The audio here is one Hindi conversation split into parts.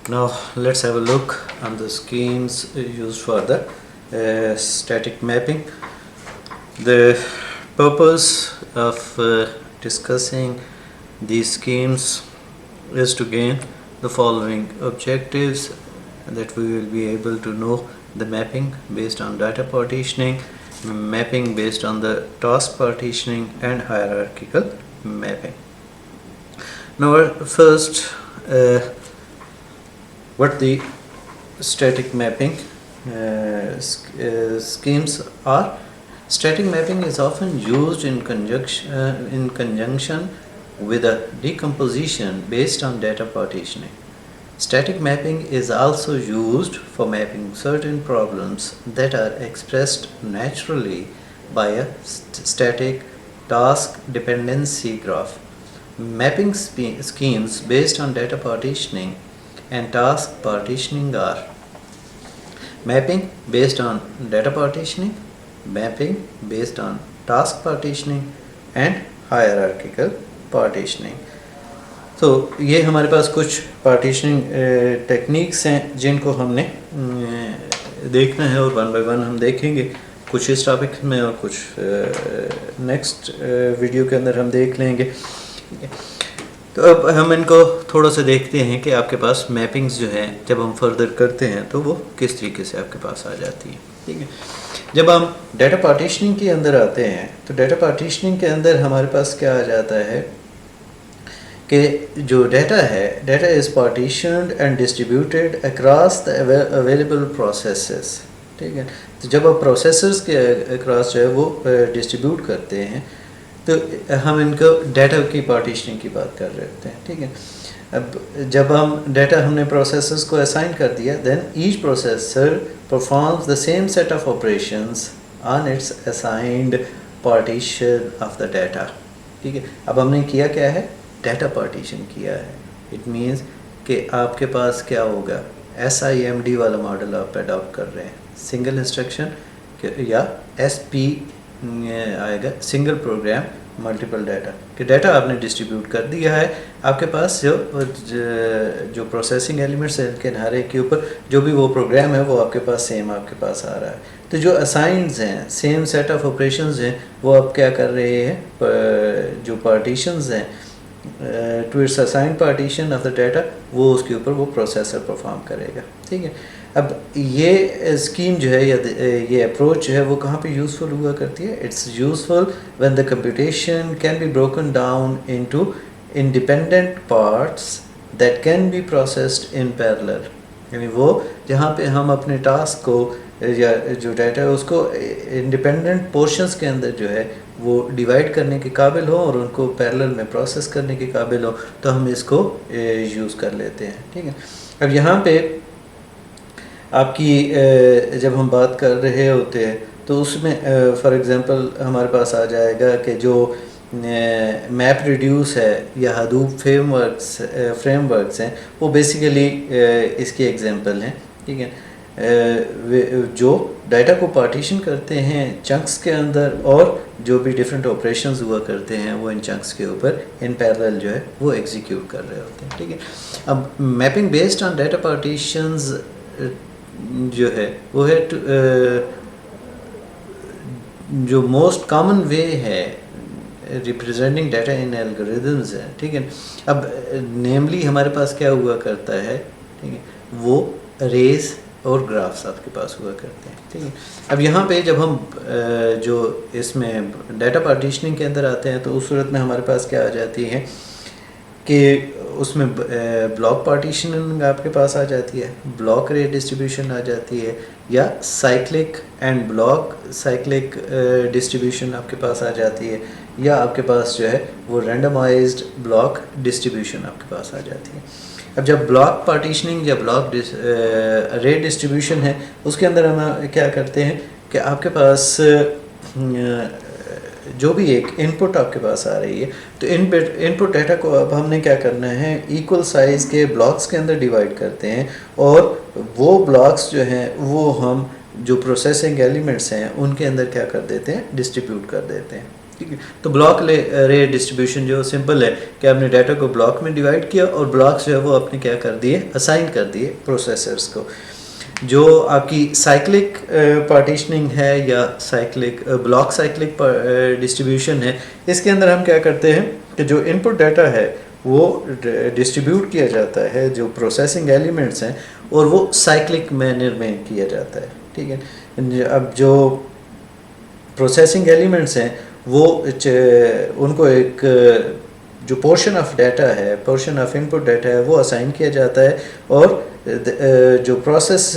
Now let's have a look on the schemes used for the static mapping. The purpose of discussing these schemes is to gain the following objectives: that we will be able to know the mapping based on data partitioning, mapping based on the task partitioning, and hierarchical mapping. Now first, what the static mapping schemes are. Static mapping is often used in conjunction with a decomposition based on data partitioning. Static mapping is also used for mapping certain problems that are expressed naturally by a static task dependency graph. Mapping schemes based on data partitioning and task partitioning are mapping based on data partitioning, mapping based on task partitioning, and hierarchical partitioning. तो ये हमारे पास कुछ पार्टीशनिंग टेक्निक्स हैं जिनको हमने देखना है, और वन बाय वन हम देखेंगे, कुछ इस टॉपिक में और कुछ नेक्स्ट वीडियो के अंदर हम देख लेंगे. तो अब हम इनको थोड़ा सा देखते हैं कि आपके पास मैपिंग्स जो हैं जब हम फर्दर करते हैं तो वो किस तरीके से आपके पास आ जाती है. ठीक है, जब हम डाटा पार्टीशनिंग के अंदर आते हैं तो डाटा पार्टीशनिंग के अंदर हमारे पास क्या आ जाता है कि जो डाटा है, data is partitioned and distributed across the available processes. ठीक है, तो जब आप प्रोसेसर्स के अक्रॉस जो है वो डिस्ट्रीब्यूट करते हैं तो हम इनको डाटा की पार्टीशनिंग की बात कर रहे होते हैं. ठीक है, अब जब हम डाटा हमने प्रोसेसर्स को असाइन कर दिया, then each processor performs the same set of operations on its assigned partition of the data. ठीक है, अब हमने किया क्या है, डाटा पार्टीशन किया है. इट मीन्स कि आपके पास क्या होगा, SIMD वाला मॉडल आप अडॉप्ट कर रहे हैं, सिंगल इंस्ट्रक्शन या SP आएगा, सिंगल प्रोग्राम मल्टीपल डाटा. कि डाटा आपने डिस्ट्रीब्यूट कर दिया है, आपके पास जो प्रोसेसिंग एलिमेंट्स हैं के हर एक के ऊपर जो भी वो प्रोग्राम है वो आपके पास सेम आपके पास आ रहा है. तो जो असाइंस हैं, सेम सेट ऑफ ऑपरेशंस हैं, वो आप क्या कर रहे हैं, जो पार्टीशंस हैं to its assign partition of the data, वो उसके ऊपर वो प्रोसेसर परफॉर्म करेगा. ठीक है, अब ये स्कीम जो है या ये अप्रोच जो है वो कहाँ पे यूज़फुल हुआ करती है. It's useful when the computation can be broken down into independent parts that can be processed in parallel. यानी वो जहाँ पे हम अपने टास्क को या जो डाटा है उसको इंडिपेंडेंट पोर्शंस के अंदर जो है वो डिवाइड करने के काबिल हो और उनको पैरेलल में प्रोसेस करने के काबिल हो, तो हम इसको यूज़ कर लेते हैं. ठीक है, अब यहाँ पे आपकी जब हम बात कर रहे होते हैं तो उसमें फॉर एग्ज़ाम्पल हमारे पास आ जाएगा कि जो मैप रिड्यूस है या हडूप फ्रेमवर्क्स हैं वो बेसिकली इसके एग्जांपल हैं. ठीक है, जो डाटा को पार्टीशन करते हैं चंक्स के अंदर और जो भी डिफरेंट ऑपरेशंस हुआ करते हैं वो इन चंक्स के ऊपर इन पैरेलल जो है वो एग्जीक्यूट कर रहे होते हैं. ठीक है, अब mapping based on data partitions जो है वो है जो मोस्ट कॉमन वे है रिप्रेजेंटिंग डाटा इन एल्गोरिदम्स है. ठीक है, अब नेमली हमारे पास क्या हुआ करता है, ठीक है, वो अरेज और ग्राफ्स आपके पास हुआ करते हैं. ठीक है, अब यहाँ पे जब हम जो इसमें डाटा पार्टीशनिंग के अंदर आते हैं तो उस सूरत में हमारे पास क्या आ जाती है कि उसमें ब्लॉक पार्टीशनिंग आपके पास आ जाती है, ब्लॉक रे डिस्ट्रीब्यूशन आ जाती है, या cyclic and block cyclic distribution आपके पास आ जाती है, या आपके पास जो है वो रैंडमाइज्ड ब्लॉक डिस्ट्रीब्यूशन आपके पास आ जाती है. अब जब ब्लॉक पार्टीशनिंग या ब्लॉक रे डिस्ट्रीब्यूशन है उसके अंदर हम क्या करते हैं कि आपके पास जो भी एक इनपुट आपके पास आ रही है तो इनपुट डाटा को अब हमने क्या करना है, इक्वल साइज़ के ब्लॉक्स के अंदर डिवाइड करते हैं, और वो ब्लॉक्स जो हैं वो हम जो प्रोसेसिंग एलिमेंट्स हैं उनके अंदर क्या कर देते हैं, डिस्ट्रीब्यूट कर देते हैं. ठीक है। तो ब्लॉक रे डिस्ट्रीब्यूशन जो सिंपल है कि आपने डाटा को ब्लॉक में डिवाइड किया और ब्लॉक्स जो है वो आपने क्या कर दिए, असाइन कर दिए प्रोसेसर्स को। जो आपकी साइक्लिक पार्टीशनिंग है या साइक्लिक ब्लॉक साइक्लिक डिस्ट्रीब्यूशन है, इसके अंदर हम क्या करते हैं कि जो इनपुट डाटा है वो डिस्ट्रीब्यूट किया जाता है, जो प्रोसेसिंग एलिमेंट्स हैं, और वो साइक्लिक मैनर में किया जाता है, ठीक है। अब जो प्रोसेसिंग एलिमेंट्स हैं वो उनको एक जो पोर्शन ऑफ डाटा है, पोर्शन ऑफ इनपुट डाटा है, वो असाइन किया जाता है, और जो प्रोसेस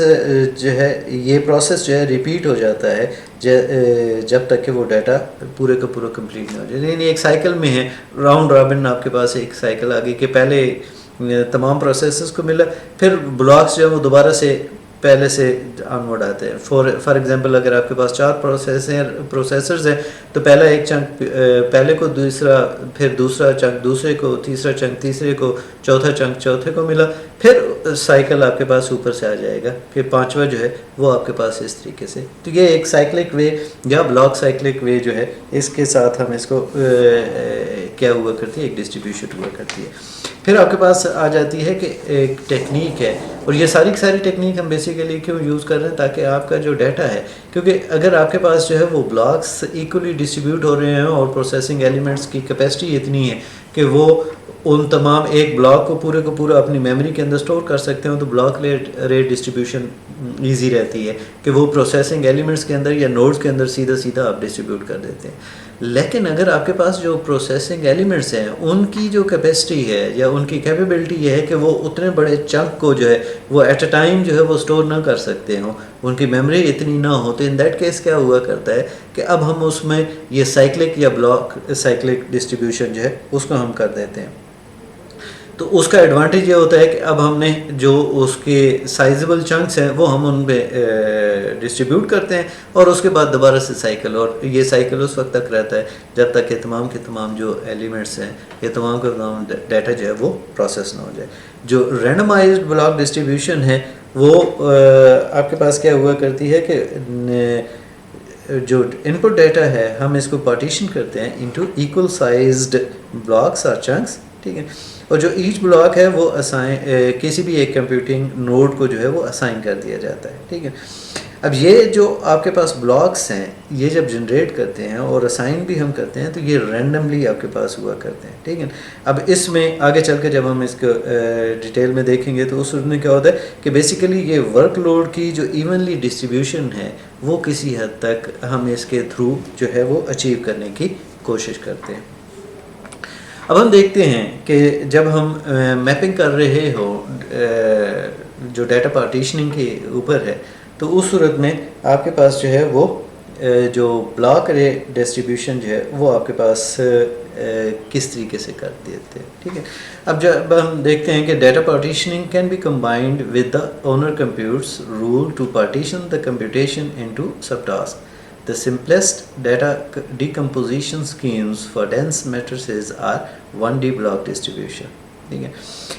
जो है, ये प्रोसेस जो है रिपीट हो जाता है जब तक कि वो डाटा पूरे का पूरा कंप्लीट नहीं हो जाए। यानी एक साइकिल में है, राउंड रॉबिन आपके पास एक साइकिल आ गई कि पहले तमाम प्रोसेसेस को मिला, फिर ब्लॉक्स जो है वो दोबारा से पहले से ऑनवर्ड आते हैं। फॉर एग्जांपल अगर आपके पास 4 प्रोसेसर्स हैं तो पहला एक चंक पहले को, दूसरा फिर दूसरा चंक दूसरे को, तीसरा चंक तीसरे को, चौथा चंक चौथे को मिला, फिर साइकिल आपके पास ऊपर से आ जाएगा कि पांचवा जो है वो आपके पास इस तरीके से। तो ये एक साइक्लिक वे या ब्लॉक साइक्लिक वे जो है, इसके साथ हम इसको क्या हुआ करती है, एक डिस्ट्रीब्यूशन हुआ करती है। फिर आपके पास आ जाती है कि एक टेक्निक है, और ये सारी की सारी टेक्निक हम बेसिकली क्यों यूज़ कर रहे हैं, ताकि आपका जो डाटा है, क्योंकि अगर आपके पास जो है वो ब्लॉक्स इक्वली डिस्ट्रीब्यूट हो रहे हैं और प्रोसेसिंग एलिमेंट्स की कैपेसिटी इतनी है कि वो उन तमाम एक ब्लॉक को पूरा अपनी मेमोरी के अंदर स्टोर कर सकते हो, तो ब्लॉक रेट डिस्ट्रीब्यूशन ईजी रहती है कि वो प्रोसेसिंग एलिमेंट्स के अंदर या नोड्स के अंदर सीधा सीधा आप डिस्ट्रीब्यूट कर देते हैं। लेकिन अगर आपके पास जो प्रोसेसिंग एलिमेंट्स हैं उनकी जो कैपेसिटी है या उनकी कैपेबिलिटी ये है कि वो उतने बड़े चंक को जो है वो एट अ टाइम जो है वो स्टोर ना कर सकते हो, उनकी मेमोरी इतनी ना हो, तो इन दैट केस क्या हुआ करता है कि अब हम उसमें ये साइक्लिक या ब्लॉक साइक्लिक डिस्ट्रीब्यूशन जो है उसको हम कर देते हैं। तो उसका एडवांटेज ये होता है कि अब हमने जो उसके साइजेबल चंक्स हैं वो हम उन पे डिस्ट्रीब्यूट करते हैं, और उसके बाद दोबारा से साइकिल, और ये साइकिल उस वक्त तक रहता है जब तक कि तमाम के तमाम जो एलिमेंट्स हैं या तमाम के तमाम डाटा जो है वो प्रोसेस ना हो जाए। जो रैंडमाइज्ड ब्लॉक डिस्ट्रीब्यूशन है वो आपके पास क्या हुआ करती है कि जो इनपुट डाटा है हम इसको पार्टीशन करते हैं इनटू इक्वल साइज्ड ब्लॉक्स और चंक्स, ठीक है। और जो ईच ब्लॉक है वो किसी भी एक कंप्यूटिंग नोड को जो है वो असाइन कर दिया जाता है, ठीक है। अब ये जो आपके पास ब्लॉक्स हैं, ये जब जनरेट करते हैं और असाइन भी हम करते हैं तो ये रैंडमली आपके पास हुआ करते हैं, ठीक है। अब इसमें आगे चल के जब हम इसको डिटेल में देखेंगे तो उसमें क्या होता है कि बेसिकली ये वर्कलोड की जो इवनली डिस्ट्रीब्यूशन है वो किसी हद तक हम इसके थ्रू जो है वो अचीव करने की कोशिश करते हैं। अब हम देखते हैं कि जब हम मैपिंग कर रहे हो जो डाटा पार्टीशनिंग के ऊपर है, तो उस सूरत में आपके पास जो है वो जो ब्लॉक रे डिस्ट्रीब्यूशन जो है वो आपके पास किस तरीके से कर देते हैं, ठीक है। अब जब हम देखते हैं कि data partitioning can be combined with the owner computes rule to partition the computation into sub task. The simplest data decomposition schemes for dense matrices are 1D block distribution.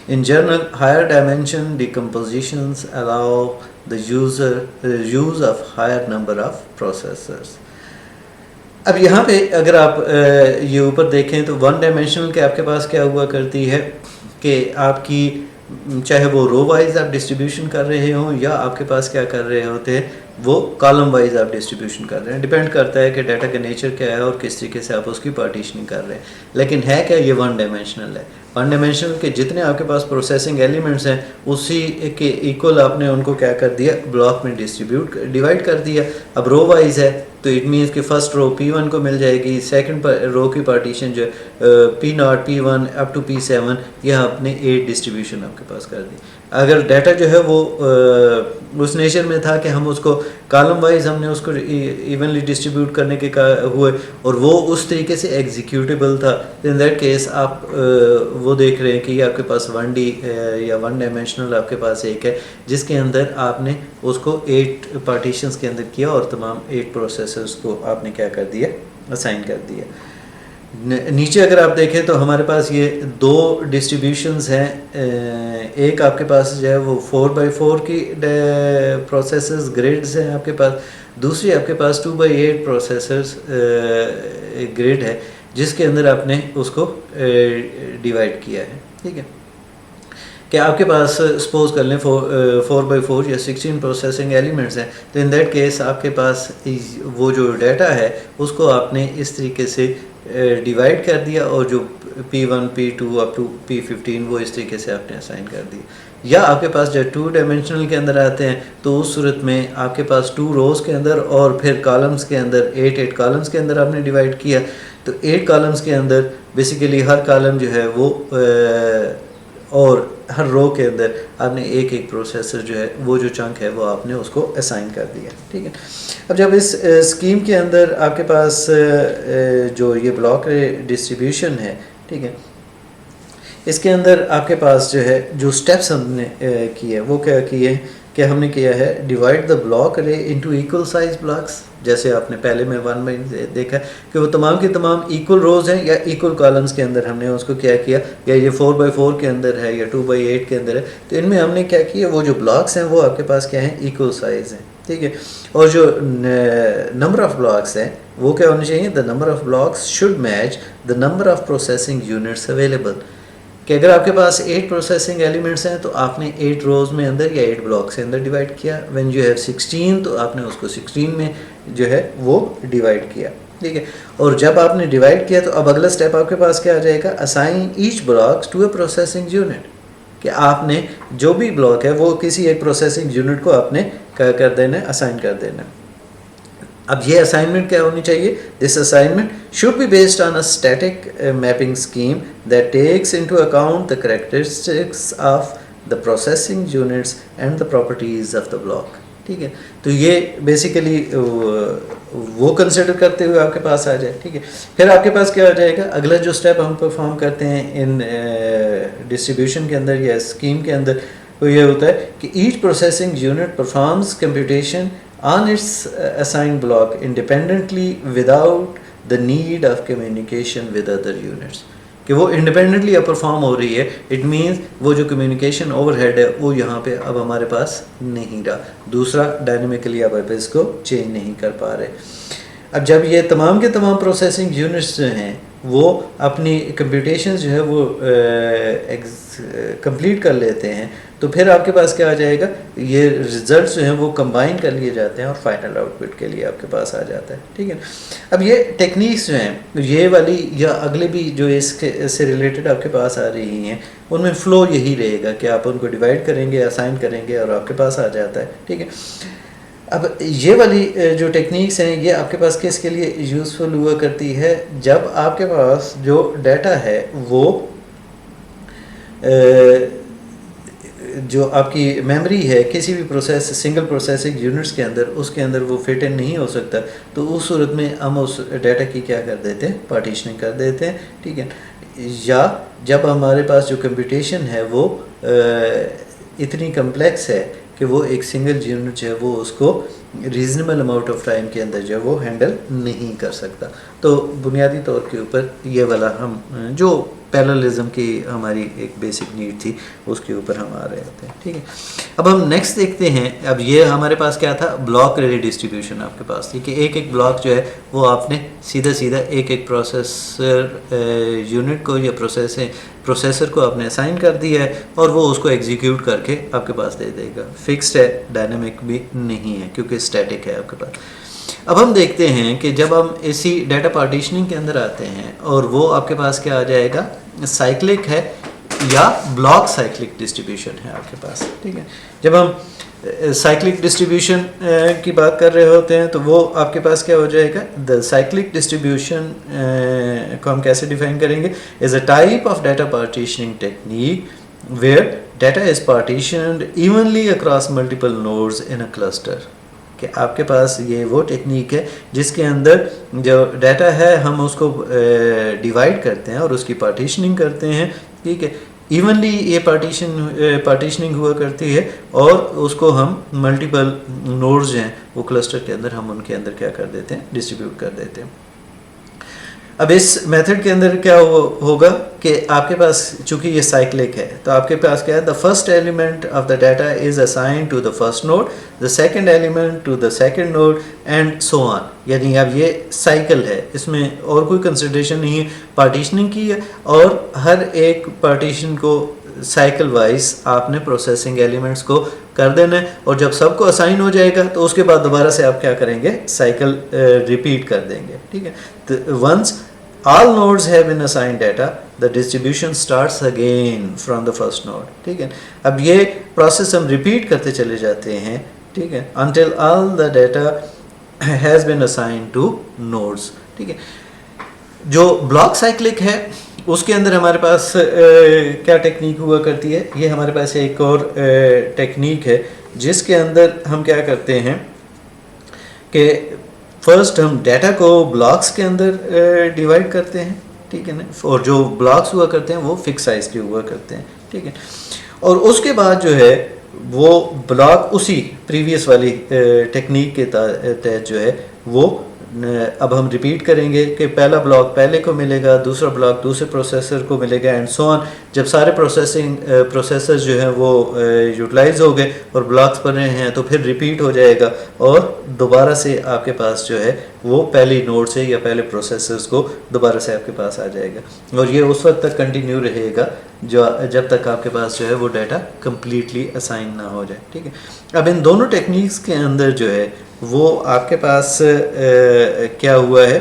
In general, higher dimension decompositions allow the use of higher number of processors. अब यहाँ पे अगर आप ये ऊपर देखें तो 1 डायमेंशनल के आपके पास क्या हुआ करती है कि आपकी चाहे वो रो वाइज आप डिस्ट्रीब्यूशन कर रहे हो या आपके पास क्या कर रहे होते हैं वो कॉलम वाइज आप डिस्ट्रीब्यूशन कर रहे हैं, डिपेंड करता है कि डाटा का नेचर क्या है और किस तरीके से आप उसकी पार्टीशनिंग कर रहे हैं। लेकिन है क्या, ये 1 डायमेंशनल है। 1 डायमेंशनल के जितने आपके पास प्रोसेसिंग एलिमेंट्स हैं उसी के इक्वल आपने उनको क्या कर दिया, ब्लॉक में डिवाइड कर दिया। अब रो वाइज है तो इट मीन्स कि फर्स्ट रो P1 को मिल जाएगी, सेकंड रो की पार्टीशन जो P0 P1 up to P7, यह आपने 8 डिस्ट्रीब्यूशन आपके पास कर दी। अगर डाटा जो है वो उस नेचर में था कि हम उसको कॉलम वाइज हमने उसको इवनली डिस्ट्रीब्यूट करने के हुए और वो उस तरीके से एग्जीक्यूटेबल था, इन दैट केस आप वो देख रहे हैं कि ये आपके पास 1D या 1 डायमेंशनल आपके पास एक है जिसके अंदर आपने उसको 8 पार्टीशंस के अंदर किया और तमाम 8 प्रोसेसर्स को आपने क्या कर दिया, असाइन कर दिया। नीचे अगर आप देखें तो हमारे पास ये 2 डिस्ट्रीब्यूशंस हैं। एक आपके पास जो है वो 4x4 की प्रोसेसर्स ग्रिड्स हैं आपके पास, दूसरी आपके पास 2x8 प्रोसेसर्स ग्रिड है जिसके अंदर आपने उसको डिवाइड किया है, ठीक है। कि आपके पास सपोज कर लें 4x4 या 16 प्रोसेसिंग एलिमेंट्स हैं, तो इन दैट केस आपके पास वो जो डाटा है उसको आपने इस तरीके से डिवाइड कर दिया और जो P1 P2 up to P15 वो इस तरीके से आपने असाइन कर दिया। या आपके पास जब 2 डायमेंशनल के अंदर आते हैं तो उस सूरत में आपके पास 2 रोज़ के अंदर और फिर कॉलम्स के अंदर 8 कॉलम्स के अंदर आपने डिवाइड किया। तो 8 कॉलम्स के अंदर बेसिकली हर कॉलम जो है वो और हर रो के अंदर आपने एक प्रोसेसर जो है वो जो चंक है वो आपने उसको असाइन कर दिया, ठीक है। अब जब इस स्कीम के अंदर आपके पास जो ये ब्लॉक डिस्ट्रीब्यूशन है, ठीक है, इसके अंदर आपके पास जो है जो स्टेप्स हमने किए वो क्या किए कि हमने किया है डिवाइड द ब्लॉक रे इनटू इक्वल साइज ब्लॉक्स। जैसे आपने पहले में 1 में देखा कि वो तमाम की तमाम इक्वल रोज़ हैं या इक्वल कॉलम्स के अंदर हमने उसको क्या किया, या ये 4x4 के अंदर है या 2x8 के अंदर है, तो इनमें हमने क्या किया वो जो ब्लॉक्स हैं वो आपके पास क्या हैं, इक्वल साइज़ हैं, ठीक है। और जो नंबर ऑफ़ ब्लॉक्स हैं वो क्या होने चाहिए, the number of blocks should match the number of processing units available. कि अगर आपके पास 8 प्रोसेसिंग एलिमेंट्स हैं तो आपने 8 रोज़ में अंदर या 8 ब्लॉक्स के अंदर डिवाइड किया। व्हेन यू हैव 16 तो आपने उसको 16 में जो है वो डिवाइड किया, ठीक है। और जब आपने डिवाइड किया तो अब अगला स्टेप आपके पास क्या आ जाएगा, assign each blocks to a processing unit. कि आपने जो भी ब्लॉक है वो किसी एक प्रोसेसिंग यूनिट को आपने क्या कर देना है, असाइन कर देना है। अब ये असाइनमेंट क्या होनी चाहिए, this assignment should be based on a static mapping scheme that takes into account the characteristics of the processing units and the properties of the block, ठीक है। तो ये बेसिकली वो कंसिडर करते हुए आपके पास आ जाए, ठीक है। फिर आपके पास क्या हो जाएगा, अगला जो स्टेप हम परफॉर्म करते हैं इन डिस्ट्रीब्यूशन के अंदर या स्कीम के अंदर, वो ये होता है कि each processing unit performs computation on its assigned block independently without the need of communication with other units। कि वो इंडिपेंडेंटली अब परफॉर्म हो रही है, इट मीन्स वो जो कम्युनिकेशन ओवरहेड है वो यहाँ पे अब हमारे पास नहीं रहा, दूसरा डायनेमिकली अब आप इसको चेंज नहीं कर पा रहे। अब जब ये तमाम के तमाम प्रोसेसिंग यूनिट्स जो हैं वो अपनी कंप्यूटेशन जो है वो कंप्लीट कर लेते हैं, तो फिर आपके पास क्या आ जाएगा, ये रिजल्ट्स जो हैं वो कंबाइन कर लिए जाते हैं और फाइनल आउटपुट के लिए आपके पास आ जाता है, ठीक है। अब ये टेक्निक्स जो हैं ये वाली या अगले भी जो इसके से रिलेटेड आपके पास आ रही हैं उनमें फ़्लो यही रहेगा कि आप उनको डिवाइड करेंगे, असाइन करेंगे और आपके पास आ जाता है, ठीक है। अब ये वाली जो टेक्निक्स हैं ये आपके पास किसके लिए यूज़फुल हुआ करती है, जब आपके पास जो डाटा है वो जो आपकी मेमोरी है किसी भी सिंगल प्रोसेसिंग यूनिट्स के अंदर उसके अंदर वो फिट इन नहीं हो सकता, तो उस सूरत में हम उस डाटा की क्या कर देते हैं, पार्टीशनिंग कर देते हैं, ठीक है। या जब हमारे पास जो कंप्यूटेशन है वो इतनी कम्प्लेक्स है कि वो एक सिंगल यूनिट जो है वो उसको रीज़नेबल अमाउंट ऑफ टाइम के अंदर जो है वो हैंडल नहीं कर सकता, तो बुनियादी तौर के ऊपर ये वाला हम जो पैरेललिज्म की हमारी एक बेसिक नीड थी उसके ऊपर हम आ रहे होते हैं, ठीक है। अब हम नेक्स्ट देखते हैं, अब ये हमारे पास क्या था, ब्लॉक डिस्ट्रीब्यूशन आपके पास थी कि एक ब्लॉक जो है वो आपने सीधा एक प्रोसेसर यूनिट को या प्रोसेसर को आपने असाइन कर दिया है और वो उसको एग्जीक्यूट करके आपके पास दे देगा। फिक्स्ड है, डायनामिक भी नहीं है क्योंकि स्टैटिक है आपके पास। अब हम देखते हैं कि जब हम इसी डाटा पार्टीशनिंग के अंदर आते हैं और वो आपके पास क्या आ जाएगा, साइक्लिक है या ब्लॉक साइक्लिक डिस्ट्रीब्यूशन है आपके पास, ठीक है। जब हम साइक्लिक डिस्ट्रीब्यूशन की बात कर रहे होते हैं तो वो आपके पास क्या हो जाएगा, द साइक्लिक डिस्ट्रीब्यूशन को हम कैसे डिफाइन करेंगे, is a type of data partitioning technique where data is partitioned evenly across multiple nodes in a cluster. कि आपके पास ये वो टेक्निक है जिसके अंदर जो डाटा है हम उसको डिवाइड करते हैं और उसकी पार्टीशनिंग करते हैं, ठीक है। इवनली ये पार्टीशनिंग हुआ करती है और उसको हम मल्टीपल नोड्स हैं वो क्लस्टर के अंदर हम उनके अंदर क्या कर देते हैं, डिस्ट्रीब्यूट कर देते हैं। अब इस मेथड के अंदर क्या होगा कि आपके पास चूंकि ये साइक्लिक है, तो आपके पास क्या है, the first element of the data is assign to the first node, the second element to the second node and so on. यानी अब ये साइकिल है, इसमें और कोई कंसिडरेशन नहीं है, पार्टीशनिंग की है और हर एक पार्टीशन को साइकिल वाइज आपने प्रोसेसिंग एलिमेंट्स को कर देना है, और जब सबको असाइन हो जाएगा तो उसके बाद दोबारा से आप क्या करेंगे, साइकिल रिपीट कर देंगे। ठीक है, तो once all nodes have been assigned data, the distribution starts again from the first node। ठीक है, अब ये प्रोसेस हम रिपीट करते चले जाते हैं, ठीक है, until all the data has been assigned to nodes। ठीक है, जो ब्लॉक साइक्लिक है उसके अंदर हमारे पास क्या टेक्निक हुआ करती है, ये हमारे पास एक और टेक्निक है जिसके अंदर हम क्या करते हैं कि फर्स्ट हम डाटा को ब्लॉक्स के अंदर डिवाइड करते हैं। ठीक है ना, और जो ब्लॉक्स हुआ करते हैं वो फिक्स साइज के हुआ करते हैं। ठीक है, और उसके बाद जो है वो ब्लॉक उसी प्रीवियस वाली टेक्निक के तहत जो है वो अब हम रिपीट करेंगे कि पहला ब्लॉक पहले को मिलेगा, दूसरा ब्लॉक दूसरे प्रोसेसर को मिलेगा एंड सो ऑन। जब सारे प्रोसेसर्स जो हैं वो यूटिलाइज हो गए और ब्लॉक्स बने हैं तो फिर रिपीट हो जाएगा और दोबारा से आपके पास जो है वो पहली नोड से या पहले प्रोसेसर्स को दोबारा से आपके पास आ जाएगा, और ये उस वक्त तक कंटिन्यू रहेगा जो जब तक आपके पास जो है वो डाटा कम्प्लीटली असाइन ना हो जाए। ठीक है, अब इन दोनों टेक्निक्स के अंदर जो है वो आपके पास क्या हुआ है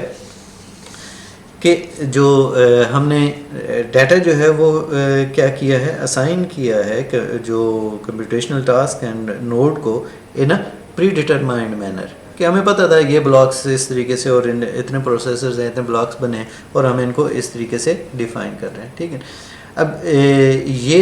कि जो हमने डाटा जो है वो क्या किया है, असाइन किया है जो कंप्यूटेशनल टास्क एंड नोड को इन अ प्री डिटरमाइंड मैनर, कि हमें पता था ये ब्लॉक्स इस तरीके से और इतने प्रोसेसर्स हैं, इतने ब्लॉक्स बने हैं और हम इनको इस तरीके से डिफाइन कर रहे हैं। ठीक है, अब ये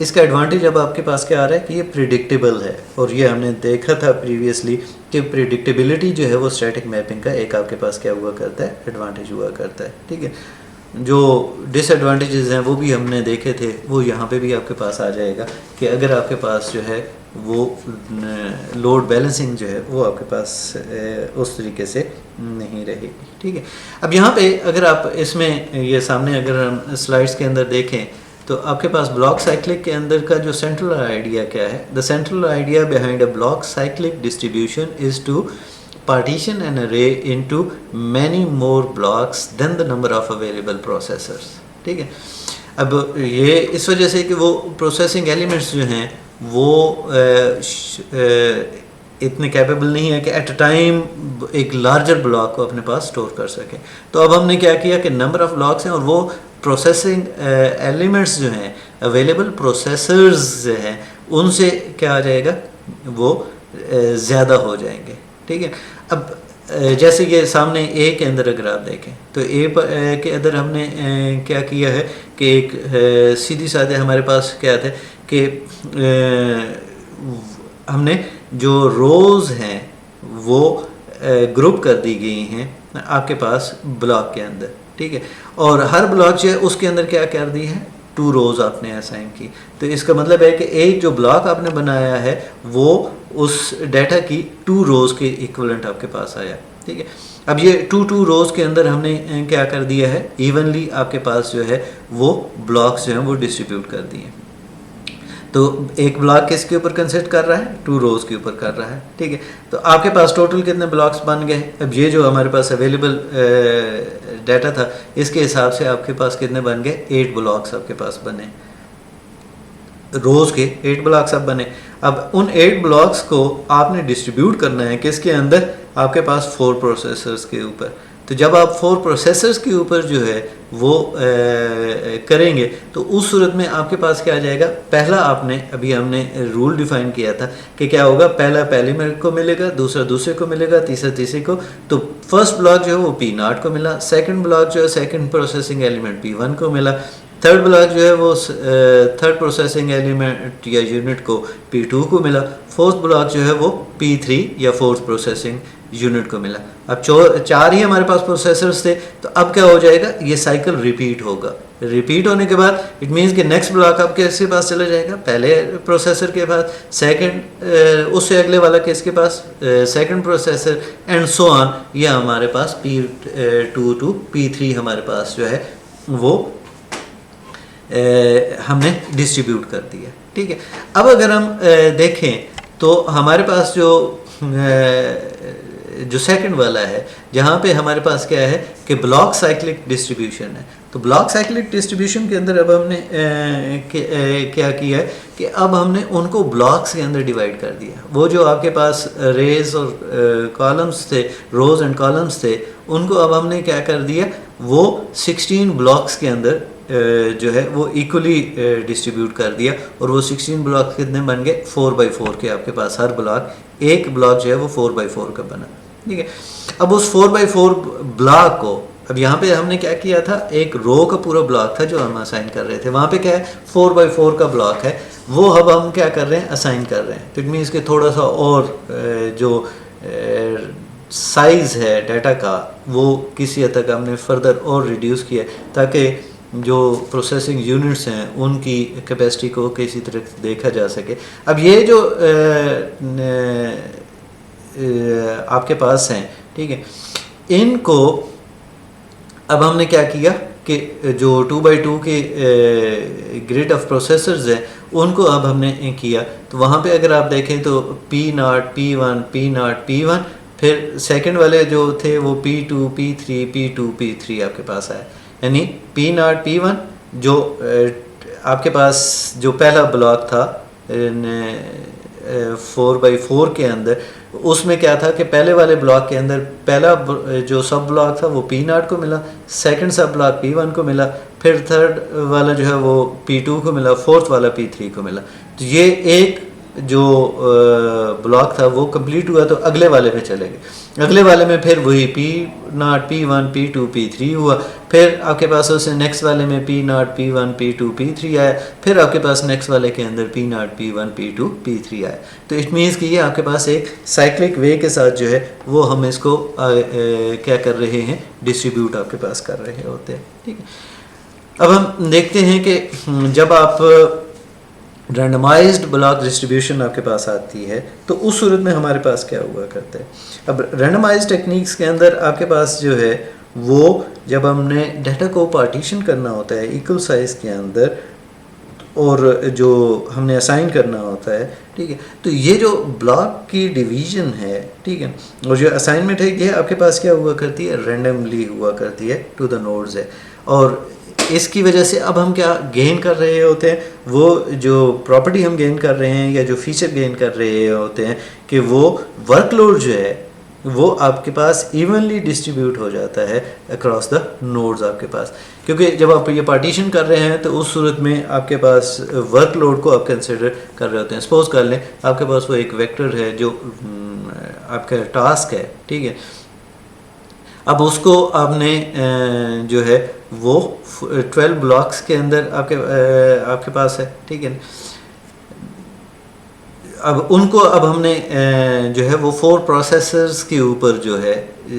इसका एडवांटेज अब आपके पास क्या आ रहा है कि ये प्रिडिक्टेबल है, और ये हमने देखा था प्रीवियसली कि प्रिडिक्टेबिलिटी जो है वो स्टैटिक मैपिंग का एक आपके पास क्या हुआ करता है, एडवांटेज हुआ करता है। ठीक है, जो डिसएडवांटेजेस हैं वो भी हमने देखे थे, वो यहाँ पे भी आपके पास आ जाएगा कि अगर आपके पास जो है वो लोड बैलेंसिंग जो है वो आपके पास उस तरीके से नहीं रहेगी। ठीक है, अब यहाँ पे अगर आप इसमें ये सामने अगर हम स्लाइड्स के अंदर देखें तो आपके पास ब्लॉक साइक्लिक के अंदर का जो सेंट्रल आइडिया क्या है, the central idea behind a block cyclic distribution is to partition an array into many more blocks than the number of available processors। ठीक है, अब ये इस वजह से कि वो प्रोसेसिंग एलिमेंट्स जो हैं वो इतने कैपेबल नहीं है कि एट अ टाइम एक लार्जर ब्लॉक को अपने पास स्टोर कर सके। तो अब हमने क्या किया कि नंबर ऑफ ब्लॉक्स हैं और वो प्रोसेसिंग एलिमेंट्स जो हैं, अवेलेबल प्रोसेसर्स जो हैं, उनसे क्या आ जाएगा, वो ज़्यादा हो जाएंगे। ठीक है, अब जैसे ये सामने ए के अंदर अगर आप देखें तो ए के अंदर हमने क्या किया है कि एक सीधी साधे हमारे पास क्या थे कि हमने जो रोज़ हैं वो ग्रुप कर दी गई हैं आपके पास ब्लॉक के अंदर। ठीक है, और हर ब्लॉक जो है उसके अंदर क्या कर दी है, 2 रोज़ आपने असाइन की। तो इसका मतलब है कि एक जो ब्लॉक आपने बनाया है वो उस डाटा की 2 रोज़ के इक्वलेंट आपके पास आया। ठीक है, अब ये 2 रोज़ के अंदर हमने क्या कर दिया है, इवनली आपके पास जो है वो ब्लॉक्स जो हैं वो डिस्ट्रीब्यूट कर दिए। तो एक ब्लॉक किसके ऊपर कंसिडर कर रहा है, 2 रोज़ के ऊपर कर रहा है। ठीक है, तो आपके पास टोटल कितने ब्लॉक्स बन गए, अब ये जो हमारे पास अवेलेबल डाटा था इसके हिसाब से आपके पास कितने बन गए, 8 ब्लॉक्स आपके पास बने, रोज़ के 8 ब्लॉक्स अब बने। अब उन 8 ब्लॉक्स को आपने डिस्ट्रीब्यूट करना है किसके अंदर, आपके पास 4 प्रोसेसर्स के ऊपर। तो जब आप 4 प्रोसेसर्स के ऊपर जो है वो करेंगे तो उस सूरत में आपके पास क्या आ जाएगा, पहला आपने अभी हमने रूल डिफाइन किया था कि क्या होगा, पहला पहले मेरे को मिलेगा, दूसरा दूसरे को मिलेगा, तीसरा तीसरे को। तो फर्स्ट ब्लॉक जो है वो P0 को मिला, सेकंड ब्लॉक जो है सेकंड प्रोसेसिंग एलिमेंट P1 को मिला, थर्ड ब्लॉक जो है वो थर्ड प्रोसेसिंग एलिमेंट या यूनिट को P2 को मिला, फोर्थ ब्लॉक जो है वो P3 या फोर्थ प्रोसेसिंग यूनिट को मिला। अब 4 ही हमारे पास प्रोसेसर्स थे, तो अब क्या हो जाएगा, ये साइकिल रिपीट होगा। रिपीट होने के बाद इट मीन्स कि नेक्स्ट ब्लॉक अब किसके पास चला जाएगा, पहले प्रोसेसर के पास, सेकंड उससे अगले वाला किसके पास, second processor, and so on. ये हमारे पास P2 टू P3 हमारे पास जो है वो हमने डिस्ट्रीब्यूट कर दिया, ठीक है। अब अगर हम देखें तो हमारे पास जो सेकंड वाला है, जहाँ पे हमारे पास क्या है कि ब्लॉक साइक्लिक डिस्ट्रीब्यूशन है। तो ब्लॉक साइक्लिक डिस्ट्रीब्यूशन के अंदर अब हमने क्या किया है कि अब हमने उनको ब्लॉक्स के अंदर डिवाइड कर दिया। वो जो आपके पास रेज और कॉलम्स थे, रोज एंड कॉलम्स थे, उनको अब हमने क्या कर दिया, वो 16 ब्लॉक्स के अंदर जो है वो इक्वली डिस्ट्रीब्यूट कर दिया। और वो 16 ब्लॉक कितने बन गए, 4x4 के। आपके पास हर ब्लॉक, एक ब्लॉक जो है वो 4x4 का बना, ठीक है। अब उस 4x4 ब्लॉक को, अब यहाँ पे हमने क्या किया था, एक रो का पूरा ब्लॉक था जो हम असाइन कर रहे थे, वहाँ पे क्या है 4x4 का ब्लॉक है, वो अब हम क्या कर रहे हैं, असाइन कर रहे हैं। तो इट मीन्स कि थोड़ा सा और जो साइज़ है डाटा का, वो किसी हद तक हमने फर्दर और रिड्यूस किया, ताकि जो प्रोसेसिंग यूनिट्स हैं उनकी कैपेसिटी को किसी तरह देखा जा सके। अब ये जो आपके पास हैं, ठीक है, इनको अब हमने क्या किया कि जो 2x2 के ग्रिड ऑफ प्रोसेसर्स हैं उनको अब हमने किया। तो वहाँ पे अगर आप देखें तो P0 P1 P0 P1, फिर सेकंड वाले जो थे वो P2 P3 P2 P3 आपके पास आए। यानी P0 P1 जो आपके पास जो पहला ब्लॉक था 4x4 के अंदर, उसमें क्या था कि पहले वाले ब्लॉक के अंदर पहला जो सब ब्लॉक था वो P0 को मिला, सेकंड सब ब्लॉक P1 को मिला, फिर थर्ड वाला जो है वो P2 को मिला, फोर्थ वाला P3 को मिला। तो ये एक जो ब्लॉक था वो कंप्लीट हुआ। तो अगले वाले में चले गए, अगले वाले में फिर वही P0 P1 P2 P3 हुआ, फिर आपके पास उससे नेक्स्ट वाले में P0 P1 P2 P3 आया, फिर आपके पास नेक्स्ट वाले के अंदर P0 P1 P2 P3 आया। तो इट मीन्स कि ये आपके पास एक साइक्लिक वे के साथ जो है वो हम इसको क्या कर रहे हैं, डिस्ट्रीब्यूट आपके पास कर रहे होते हैं, ठीक है। अब हम देखते हैं कि जब आप रैंडमाइज्ड ब्लॉक डिस्ट्रीब्यूशन आपके पास आती है तो उस सूरत में हमारे पास क्या हुआ करता है। अब रैंडमाइज्ड टेक्निक्स के अंदर आपके पास जो है वो, जब हमने डाटा को पार्टीशन करना होता है इक्वल साइज के अंदर और जो हमने असाइन करना होता है, ठीक है, तो ये जो ब्लॉक की डिवीजन है, ठीक है, और जो असाइनमेंट है ये आपके पास क्या हुआ करती है, रैंडमली हुआ करती है टू द नोड्स है। और इसकी वजह से अब हम क्या गेन कर रहे होते हैं, वो जो प्रॉपर्टी हम गेन कर रहे हैं या जो फीचर गेन कर रहे होते हैं कि वो वर्कलोड जो है वो आपके पास इवनली डिस्ट्रीब्यूट हो जाता है अक्रॉस द नोड्स आपके पास। क्योंकि जब आप ये पार्टीशन कर रहे हैं तो उस सूरत में आपके पास वर्कलोड को आप कंसिडर कर रहे होते हैं। सपोज कर लें आपके पास वो एक वेक्टर है जो आपका टास्क है, ठीक है, अब उसको आपने जो है वो 12 ब्लॉक्स के अंदर आपके पास है, ठीक है। अब उनको अब हमने जो है वो 4 प्रोसेसर्स के ऊपर जो है,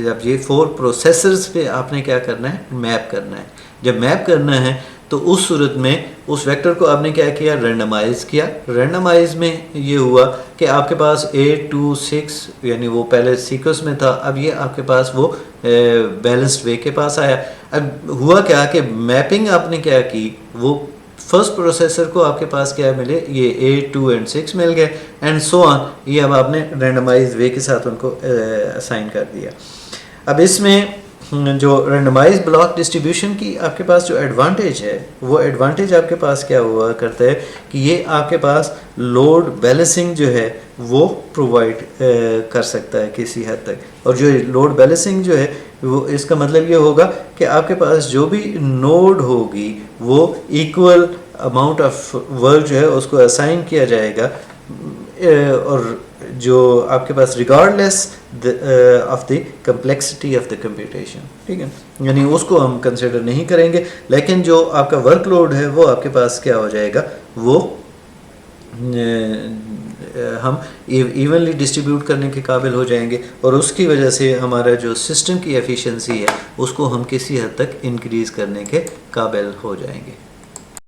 अब ये 4 प्रोसेसर्स पे आपने क्या करना है, मैप करना है। जब मैप करना है तो उस सूरत में उस वेक्टर को आपने क्या किया, रेंडमाइज किया। रेंडमाइज में ये हुआ कि आपके पास 8 2 6 यानी वो पहले सीक्वेंस में था, अब ये आपके पास वो बैलेंस्ड वे के पास आया। अब हुआ क्या कि मैपिंग आपने क्या की, वो फर्स्ट प्रोसेसर को आपके पास क्या मिले, ये 8 2 एंड 6 मिल गए एंड सो ऑन। ये अब आपने रेंडमाइज वे के साथ उनको असाइन कर दिया। अब इसमें जो रेंडमाइज ब्लॉक डिस्ट्रीब्यूशन की आपके पास जो एडवांटेज है, वो एडवांटेज आपके पास क्या हुआ करता है कि ये आपके पास लोड बैलेंसिंग जो है वो प्रोवाइड कर सकता है किसी हद तक। और जो लोड बैलेंसिंग जो है वो, इसका मतलब ये होगा कि आपके पास जो भी नोड होगी वो इक्वल अमाउंट ऑफ वर्क जो है उसको असाइन किया जाएगा, और जो आपके पास regardless of the complexity of the computation, ठीक है, यानी उसको हम कंसिडर नहीं करेंगे। लेकिन जो आपका वर्कलोड है वो आपके पास क्या हो जाएगा, वो हम इवनली डिस्ट्रीब्यूट करने के काबिल हो जाएंगे, और उसकी वजह से हमारा जो सिस्टम की एफिशिएंसी है उसको हम किसी हद तक इंक्रीज़ करने के काबिल हो जाएंगे।